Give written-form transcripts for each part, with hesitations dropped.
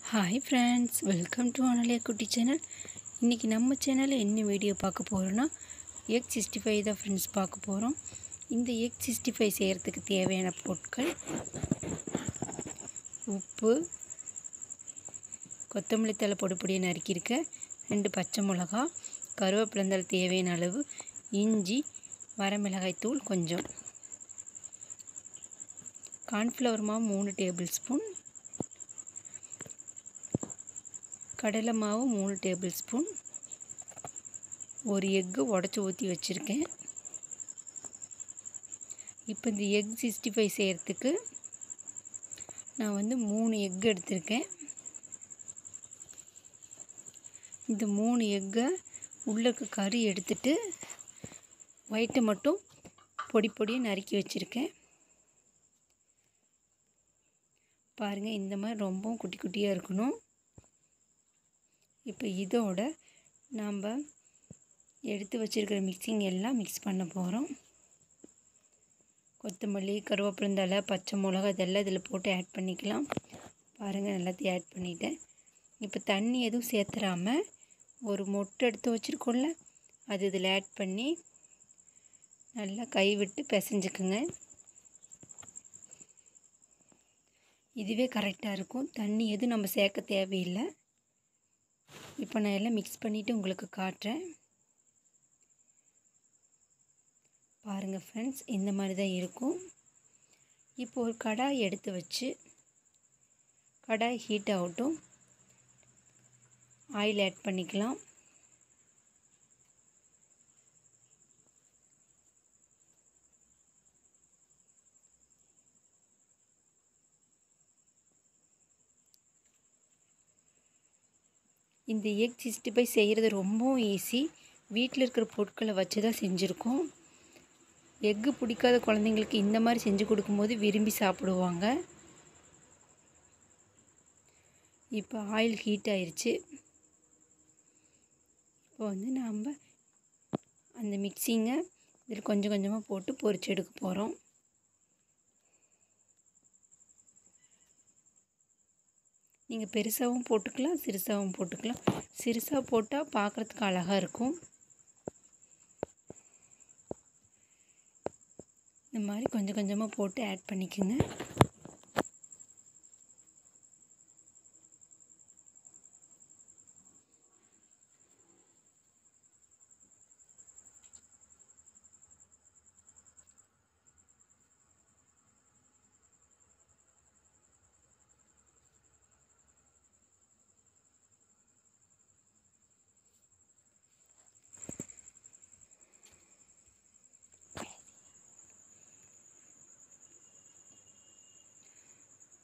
Hi friends, welcome to अनलिया कुटी channel. इनकी நம்ம சேனல்ல என்ன வீடியோ பார்க்க போறோம்னா எக் 65 தான் फ्रेंड्स பார்க்க போறோம்। இந்த எக் 65 செய்யறதுக்கு தேவையான பொருட்கள் உப்பு, கொத்தமல்லி தழை பொடி நறுக்கியிருக்க, 2 பச்சை மிளகாய், கருவேப்பிலை தேவையான அளவு, இஞ்சி, வரமிளகாய் தூள் கொஞ்சம், கார்ன்ஃப்ளவர் மாவு 3 டேபிள் ஸ்பூன், கடலை மாவு 3 டேபிள் ஸ்பூன், ஒரு எக் உடைச்சு ஊற்றி வச்சுருக்கேன்। இப்போ இந்த எக் 65 செய்கிறதுக்கு நான் 3 எக் எடுத்திருக்கேன்। இந்த 3 எக்கை உள்ளக்கு கறி எடுத்துட்டு ஒயிட்டை மட்டும் பொடியாக நறுக்கி வச்சுருக்கேன்। பாருங்கள், இந்த மாதிரி ரொம்பவும் குட்டி குட்டியாக இருக்கணும்। இப்போ இதோட நாம் எடுத்து வச்சுருக்கிற மிக்சிங் எல்லாம் மிக்ஸ் பண்ண போகிறோம்। கொத்தமல்லி, கருவேப்பிலை, பச்சை மிளகா இதெல்லாம் இதில் போட்டு ஆட் பண்ணிக்கலாம்। பாருங்கள், எல்லாத்தையும் ஆட் பண்ணிட்டேன்। இப்போ தண்ணி எதுவும் சேர்த்துறாமல் ஒரு மொட்டை எடுத்து வச்சுருக்கோம்ல, அது இதில் ஆட் பண்ணி நல்லா கை விட்டு பிசைஞ்சுக்குங்க। இதுவே கரெக்டாக இருக்கும், தண்ணி எதுவும் நம்ம சேர்க்க தேவையில்லை। இப்போ நான் எல்லாம் மிக்ஸ் பண்ணிவிட்டு உங்களுக்கு காட்டுறேன்। பாருங்கள் ஃப்ரெண்ட்ஸ், இந்த மாதிரி தான் இருக்கும்। இப்போ ஒரு கடாய் எடுத்து வச்சு, கடாய் ஹீட் ஆகட்டும், ஆயில் ஆட் பண்ணிக்கலாம்। இந்த எக் 65 செய்கிறது ரொம்பவும் ஈஸி, வீட்டில் இருக்கிற பொருட்களை வச்சு தான் செஞ்சுருக்கோம்। எக்கு பிடிக்காத குழந்தைங்களுக்கு இந்த மாதிரி செஞ்சு கொடுக்கும்போது விரும்பி சாப்பிடுவாங்க। இப்போ ஆயில் ஹீட் ஆயிடுச்சு। இப்போ நாம் அந்த மிக்சிங்கை இதில் கொஞ்சம் கொஞ்சமாக போட்டு பொரிச்சு எடுக்க போகிறோம்। நீங்கள் பெருசாகவும் போட்டுக்கலாம், சிறுசாகவும் போட்டுக்கலாம்। சிறுசாக போட்டால் பார்க்குறதுக்கு அழகாக இருக்கும்। இந்த மாதிரி கொஞ்சம் கொஞ்சமாக போட்டு ஆட் பண்ணிக்கோங்க।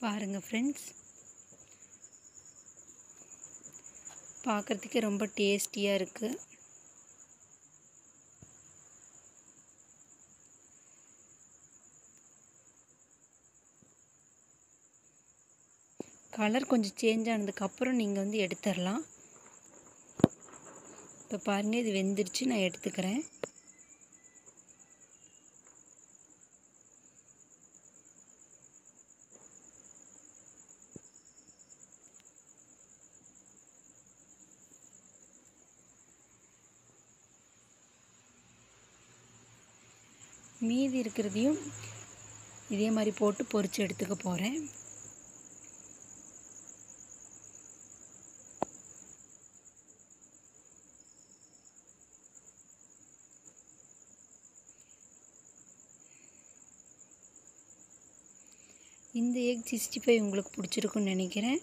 பாருங்கள் ஃப்ரெண்ட்ஸ், பார்க்குறதுக்கே ரொம்ப டேஸ்டியாக இருக்குது। கலர் கொஞ்சம் சேஞ்ச் ஆனதுக்கப்புறம் நீங்கள் எடுத்துடலாம்। இப்போ பாருங்கள், இது வெந்துருச்சு, நான் எடுத்துக்கிறேன்। மீதி இருக்கிறதையும் இதே மாதிரி போட்டு பொரிச்சு எடுத்துக்க போகிறேன்। இந்த எக் 65 உங்களுக்கு பிடிச்சிருக்குன்னு நினைக்கிறேன்।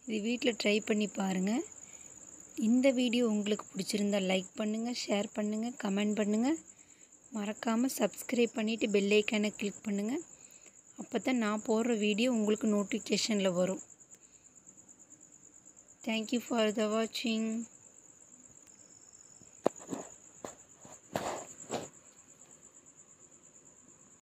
இது வீட்டில் ட்ரை பண்ணி பாருங்கள்। இந்த வீடியோ உங்களுக்கு பிடிச்சிருந்தால் லைக் பண்ணுங்கள், ஷேர் பண்ணுங்கள், கமெண்ட் பண்ணுங்கள்। மறக்காமல் சப்ஸ்கிரைப் பண்ணிவிட்டு பெல் ஐக்கானை கிளிக் பண்ணுங்கள்। அப்போ தான் நான் போடுற வீடியோ உங்களுக்கு நோட்டிஃபிகேஷனில் வரும்। தேங்க்யூ ஃபார் த வாட்சிங்।